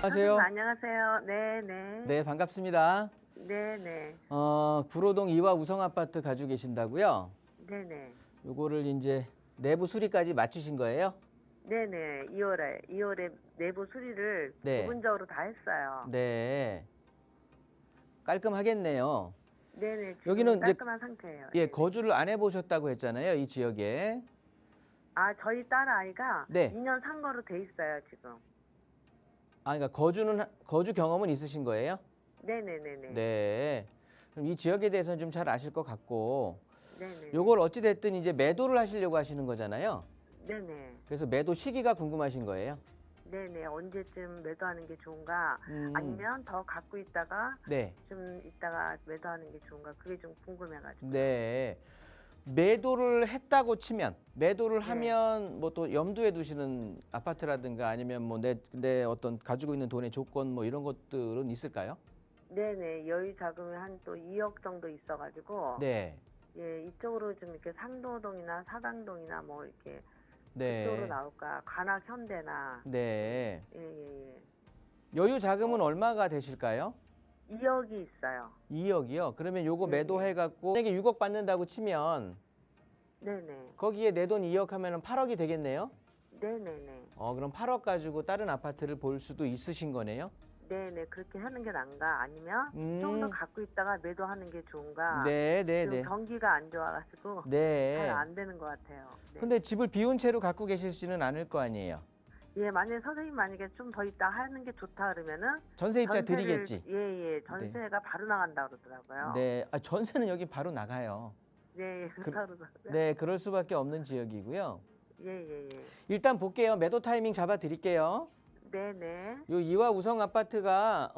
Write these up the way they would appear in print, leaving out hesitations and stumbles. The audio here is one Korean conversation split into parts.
안녕하세요. 안녕하세요. 네네. 네, 반갑습니다. 네네. 구로동 이화 우성 아파트 가지고 계신다고요? 네네. 요거를 이제 내부 수리까지 마치신 거예요? 네네. 2월에 내부 수리를 네. 부분적으로 다 했어요. 네. 깔끔하겠네요. 네네. 지금 여기는 이제 깔끔한 상태예요. 예, 네네. 거주를 안 해보셨다고 했잖아요, 이 지역에. 아, 저희 딸 아이가 네. 2년 산 거로 돼 있어요, 지금. 아, 그러니까 거주 경험은 있으신 거예요? 네네네네. 네. 그럼 이 지역에 대해서는 좀 잘 아실 것 같고, 네네. 요걸 어찌 됐든 이제 매도를 하시려고 하시는 거잖아요. 네네. 그래서 매도 시기가 궁금하신 거예요? 네네. 언제쯤 매도하는 게 좋은가? 음. 아니면 더 갖고 있다가 네. 좀 있다가 매도하는 게 좋은가? 그게 좀 궁금해가지고. 네. 매도를 했다고 치면, 매도를 네. 하면 뭐 또 염두에 두시는 아파트라든가 아니면 뭐 내 어떤 가지고 있는 돈의 조건 뭐 이런 것들은 있을까요? 네네. 여유 자금이 한 또 2억 정도 있어가지고. 네. 예, 이쪽으로 좀 이렇게 상도동이나 사당동이나 뭐 이렇게 그쪽으로 네. 나올까? 관악 현대나. 네. 예, 예, 예. 여유 자금은 얼마가 되실까요? 2억이 있어요. 2억이요. 그러면 요거 네, 매도해 갖고 만약에 6억 받는다고 치면 네네. 거기에 내 돈 2억 하면은 8억이 되겠네요. 네네네. 그럼 8억 가지고 다른 아파트를 볼 수도 있으신 거네요. 네네. 그렇게 하는 게 나은가? 아니면 좀 더 음. 갖고 있다가 매도하는 게 좋은가? 네, 네, 지금 네. 경기가 안 좋아가지고 잘 네. 안 되는 것 같아요. 네. 근데 집을 비운 채로 갖고 계시지는 않을 거 아니에요. 예, 만약에 선생님 만약에 좀 더 있다 하는 게 좋다 그러면은 전세 입자 전세를 드리겠지. 예, 예. 전세가 바로 나간다 그러더라고요. 네. 아, 전세는 여기 바로 나가요. 네, 예. 그렇다 그러더라고요. 네, 그럴 수밖에 없는 지역이고요. 예, 예, 예. 일단 볼게요. 매도 타이밍 잡아 드릴게요. 네네. 요 이화 우성 아파트가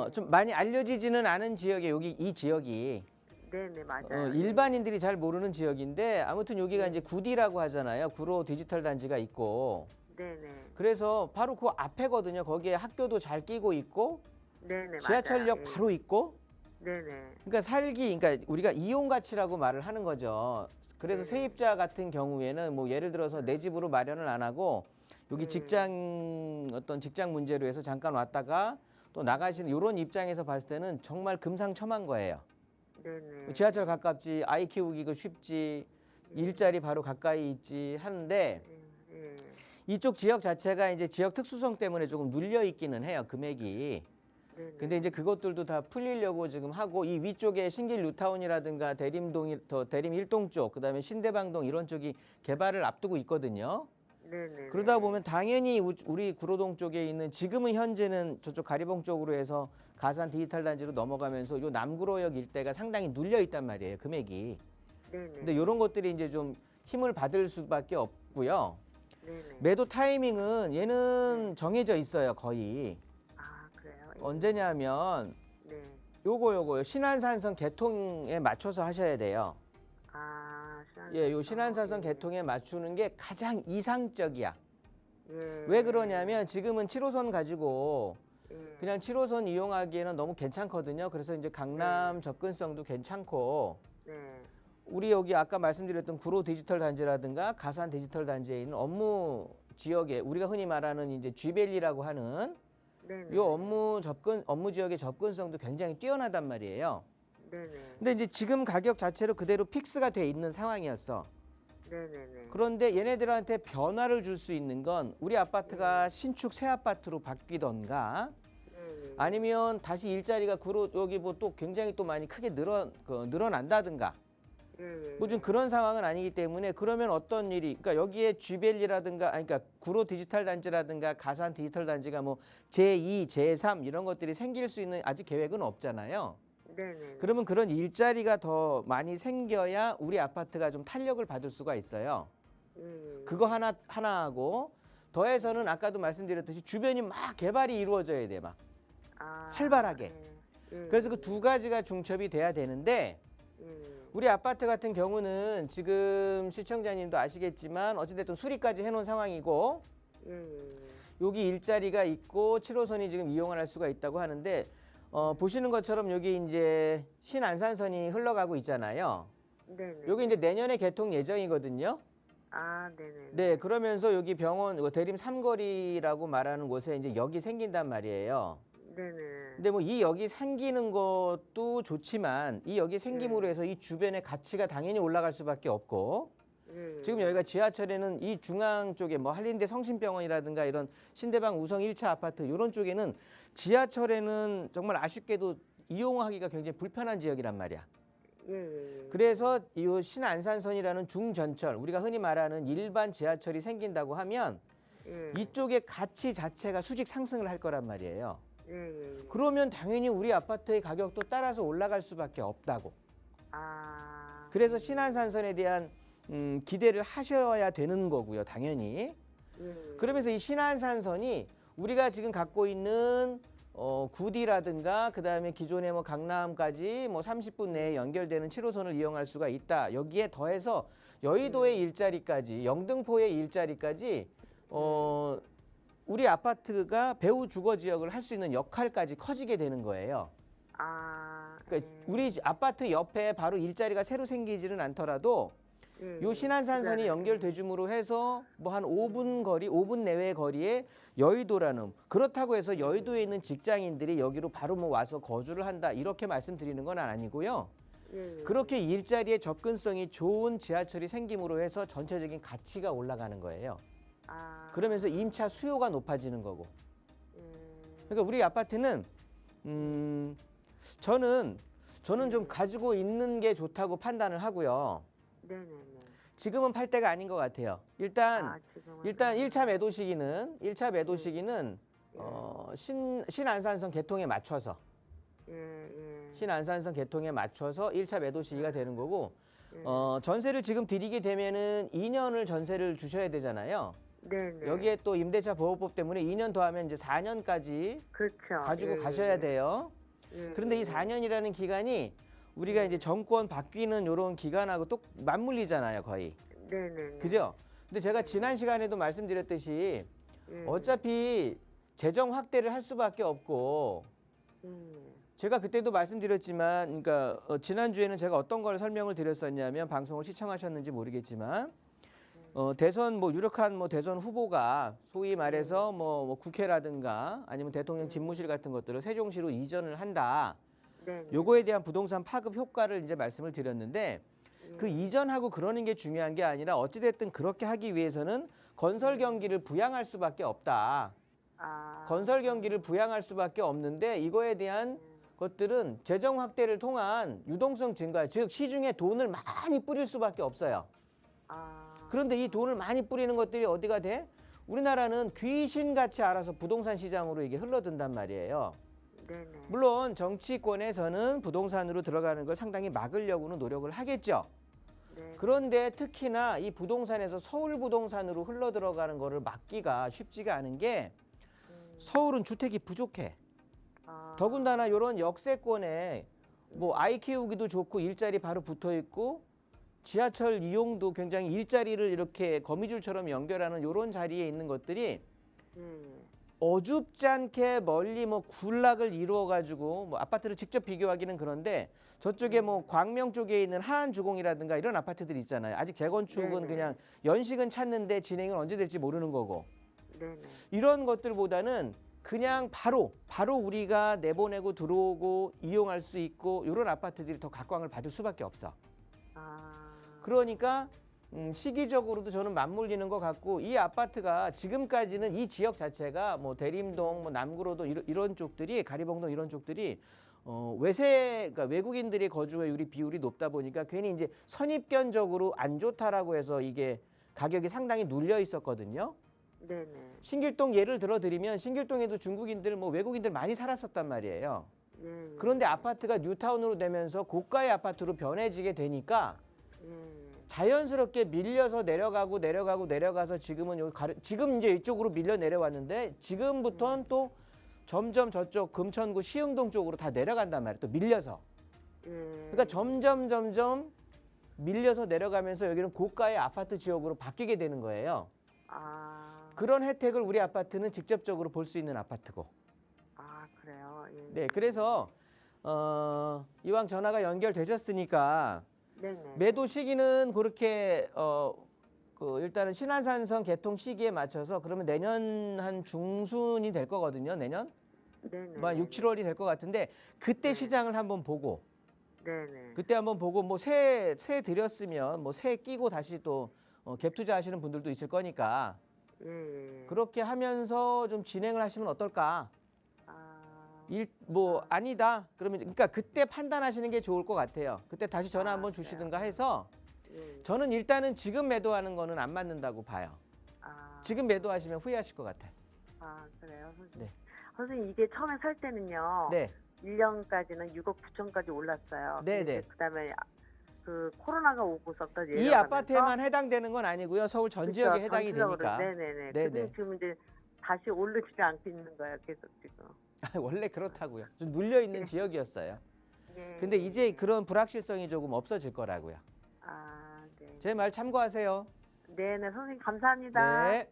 예. 좀 많이 알려지지는 않은 지역에 여기 이 지역이 네네, 맞아요. 일반인들이 잘 모르는 지역인데 아무튼 여기가 네. 이제 구디라고 하잖아요. 구로 디지털 단지가 있고. 네네. 그래서 바로 그 앞에거든요. 거기에 학교도 잘 끼고 있고 네네, 지하철역 맞아요. 예. 바로 있고 네네. 그러니까 그러니까 우리가 이용 가치라고 말을 하는 거죠. 그래서 네네. 세입자 같은 경우에는 뭐 예를 들어서 내 집으로 마련을 안 하고 여기 어떤 직장 문제로 해서 잠깐 왔다가 또 나가시는 이런 입장에서 봤을 때는 정말 금상첨화인 거예요. 네네. 지하철 가깝지, 아이 키우기가 쉽지, 일자리 바로 가까이 있지 하는데 예. 예. 이쪽 지역 자체가 이제 지역 특수성 때문에 조금 눌려 있기는 해요, 금액이. 네네. 근데 이제 그것들도 다 풀리려고 지금 하고 이 위쪽에 신길 뉴타운이라든가 대림 1동 쪽, 그다음에 신대방동 이런 쪽이 개발을 앞두고 있거든요. 네네. 그러다 보면 당연히 우리 구로동 쪽에 있는 지금은 현재는 저쪽 가리봉 쪽으로 해서 가산 디지털 단지로 넘어가면서 요 남구로역 일대가 상당히 눌려 있단 말이에요, 금액이. 네네. 근데 이런 것들이 이제 좀 힘을 받을 수밖에 없고요. 네네. 매도 타이밍은 얘는 정해져 있어요, 거의. 아, 그래요? 예. 언제냐면 네. 요거요. 신안산선 개통에 맞춰서 하셔야 돼요. 아, 예, 요 신안산선 개통에 맞추는 게 가장 이상적이야. 예. 왜 그러냐면 지금은 7호선 가지고 예. 그냥 7호선 이용하기에는 너무 괜찮거든요. 그래서 이제 강남 접근성도 괜찮고 네. 우리 여기 아까 말씀드렸던 구로 디지털 단지라든가 가산 디지털 단지에 있는 업무 지역에 우리가 흔히 말하는 이제 G밸리라고 하는 네네. 이 업무 지역의 접근성도 굉장히 뛰어나단 말이에요. 네네. 근데 이제 지금 가격 자체로 그대로 픽스가 돼 있는 상황이었어. 네네네. 그런데 얘네들한테 변화를 줄 수 있는 건 우리 아파트가 신축 새 아파트로 바뀌던가 네. 아니면 다시 일자리가 여기 뭐 또 굉장히 또 많이 크게 늘어난다든가 예. 뭐 좀 그런 상황은 아니기 때문에 그러면 어떤 일이 그러니까 여기에 G밸리라든가 아니 그러니까 구로 디지털 단지라든가 가산 디지털 단지가 뭐 제2, 제3 이런 것들이 생길 수 있는 아직 계획은 없잖아요. 네네. 그러면 그런 일자리가 더 많이 생겨야 우리 아파트가 좀 탄력을 받을 수가 있어요. 그거 하나하고 더해서는 아까도 말씀드렸듯이 주변이 막 개발이 이루어져야 돼, 막 아, 활발하게. 예. 그래서 그 두 가지가 중첩이 돼야 되는데 우리 아파트 같은 경우는 지금 시청자님도 아시겠지만 어찌됐든 수리까지 해놓은 상황이고 여기 일자리가 있고 7호선이 지금 이용을 할 수가 있다고 하는데 보시는 것처럼 여기 이제 신안산선이 흘러가고 있잖아요. 네네. 여기 이제 내년에 개통 예정이거든요. 아, 네네. 네, 그러면서 여기 병원 대림 삼거리라고 말하는 곳에 이제 역이 생긴단 말이에요. 네네. 근데 뭐 이 역이 생기는 것도 좋지만 이 역이 생김으로 네. 해서 이 주변의 가치가 당연히 올라갈 수밖에 없고 예. 지금 여기가 지하철에는 이 중앙 쪽에 뭐 한림대 성심병원이라든가 이런 신대방 우성 1차 아파트 이런 쪽에는 지하철에는 정말 아쉽게도 이용하기가 굉장히 불편한 지역이란 말이야. 예. 그래서 이 신안산선이라는 중전철 우리가 흔히 말하는 일반 지하철이 생긴다고 하면 예. 이쪽의 가치 자체가 수직 상승을 할 거란 말이에요. 예. 그러면 당연히 우리 아파트의 가격도 따라서 올라갈 수밖에 없다고. 아. 그래서 신안산선에 대한 기대를 하셔야 되는 거고요, 당연히. 예. 그러면서 이 신안산선이 우리가 지금 갖고 있는 구디라든가 그다음에 기존의 뭐 강남까지 뭐 30분 내에 연결되는 7호선을 이용할 수가 있다. 여기에 더해서 여의도의 일자리까지, 영등포의 일자리까지 우리 아파트가 배후 주거 지역을 할 수 있는 역할까지 커지게 되는 거예요. 아. 그러니까 우리 아파트 옆에 바로 일자리가 새로 생기지는 않더라도 요 신안산선이 연결되줌으로 해서 뭐 한 5분 거리, 5분 내외의 거리에 여의도라는 그렇다고 해서 여의도에 있는 직장인들이 여기로 바로 뭐 와서 거주를 한다 이렇게 말씀드리는 건 아니고요. 예. 그렇게 일자리에 접근성이 좋은 지하철이 생김으로 해서 전체적인 가치가 올라가는 거예요. 아. 그러면서 임차 수요가 높아지는 거고. 예. 그러니까 우리 아파트는 저는 좀 가지고 있는 게 좋다고 판단을 하고요. 네네네. 지금은 팔 때가 아닌 것 같아요. 일단 아, 지금은. 1차 매도 시기는 신안산선 개통에 맞춰서 예. 신안산선 개통에 맞춰서 1차 매도 시기가 되는 거고 예. 전세를 지금 드리게 되면은 2년을 전세를 주셔야 되잖아요. 네네. 여기에 또 임대차 보호법 때문에 2년 더하면 이제 4년까지 그렇죠. 가지고 가셔야 돼요. 예. 그런데 이 4년이라는 기간이 우리가 이제 정권 바뀌는 이런 기간하고 또 맞물리잖아요, 거의. 네네. 그죠? 근데 제가 지난 시간에도 말씀드렸듯이 예. 어차피 재정 확대를 할 수밖에 없고 예. 제가 그때도 말씀드렸지만 그러니까 지난주에는 제가 어떤 걸 설명을 드렸었냐면 방송을 시청하셨는지 모르겠지만 대선 뭐 유력한 뭐 대선 후보가 소위 말해서 뭐 국회라든가 아니면 대통령 집무실 같은 것들을 세종시로 이전을 한다. 네네. 요거에 대한 부동산 파급 효과를 이제 말씀을 드렸는데 그 이전하고 그러는 게 중요한 게 아니라 어찌됐든 그렇게 하기 위해서는 건설 경기를 부양할 수밖에 없다. 아. 건설 경기를 부양할 수밖에 없는데 이거에 대한 것들은 재정 확대를 통한 유동성 증가, 즉 시중에 돈을 많이 뿌릴 수밖에 없어요. 아. 그런데 이 돈을 많이 뿌리는 것들이 어디가 돼? 우리나라는 귀신같이 알아서 부동산 시장으로 이게 흘러든단 말이에요. 네네. 물론 정치권에서는 부동산으로 들어가는 걸 상당히 막으려고는 노력을 하겠죠. 네. 그런데 특히나 이 부동산에서 서울 부동산으로 흘러 들어가는 거를 막기가 쉽지가 않은 게 서울은 주택이 부족해. 아. 더군다나 이런 역세권에 뭐 아이 키우기도 좋고 일자리 바로 붙어 있고 지하철 이용도 굉장히 일자리를 이렇게 거미줄처럼 연결하는 이런 자리에 있는 것들이 어줍지 않게 멀리 뭐 군락을 이루어 가지고 뭐 아파트를 직접 비교하기는 그런데 저쪽에 뭐 광명 쪽에 있는 하안주공이라든가 이런 아파트들이 있잖아요. 아직 재건축은 네네. 그냥 연식은 찾는데 진행은 언제 될지 모르는 거고 네네. 이런 것들보다는 그냥 바로 우리가 내보내고 들어오고 이용할 수 있고 이런 아파트들이 더 각광을 받을 수밖에 없어. 아. 그러니까 시기적으로도 저는 맞물리는 것 같고 이 아파트가 지금까지는 이 지역 자체가 뭐 대림동, 뭐 남구로도 이런 쪽들이 가리봉동 이런 쪽들이 그러니까 외국인들이 거주율이 비율이 높다 보니까 괜히 이제 선입견적으로 안 좋다라고 해서 이게 가격이 상당히 눌려 있었거든요. 네네. 신길동 예를 들어 드리면 신길동에도 중국인들 뭐 외국인들 많이 살았었단 말이에요. 네. 그런데 아파트가 뉴타운으로 되면서 고가의 아파트로 변해지게 되니까 자연스럽게 밀려서 내려가서 지금은 지금 이제 이쪽으로 밀려 내려왔는데 지금부터는 또 점점 저쪽 금천구 시흥동 쪽으로 다 내려간단 말이에요. 또 밀려서. 그러니까 점점 밀려서 내려가면서 여기는 고가의 아파트 지역으로 바뀌게 되는 거예요. 아. 그런 혜택을 우리 아파트는 직접적으로 볼 수 있는 아파트고. 아, 그래요. 예. 네, 그래서 이왕 전화가 연결되셨으니까 네네. 매도 시기는 그렇게 그 일단은 신안산선 개통 시기에 맞춰서 그러면 내년 한 중순이 될 거거든요. 내년 네네. 뭐 한 6, 7월이 될 것 같은데 그때 네. 시장을 한번 보고 네네. 그때 한번 보고 뭐 새 들였으면 뭐 새 끼고 다시 또 갭 투자하시는 분들도 있을 거니까 예. 그렇게 하면서 좀 진행을 하시면 어떨까? 아. 뭐 아니다. 그러면 그러니까 그때 판단하시는 게 좋을 것 같아요. 그때 다시 전화 한번 그래요? 주시든가 해서 예. 저는 일단은 지금 매도하는 거는 안 맞는다고 봐요. 아. 지금 매도하시면 후회하실 것 같아요. 아, 그래요, 선생님. 네. 선생님, 이게 처음에 살 때는요. 네. 1년까지는 6억 9천까지 올랐어요. 네네. 근데 그다음에 그 코로나가 오고서부터 이 내려가면서 아파트에만 해당되는 건 아니고요. 서울 전 지역에 해당이 전체적으로, 되니까. 네네네. 네네. 근데 지금 이제 다시 오르지 않고 있는 거예요, 계속 지금. 원래 그렇다고요. 좀 눌려 있는 네. 지역이었어요. 예. 근데 이제 그런 불확실성이 조금 없어질 거라고요. 아, 네. 제 말 참고하세요. 네네, 선생님 감사합니다. 네.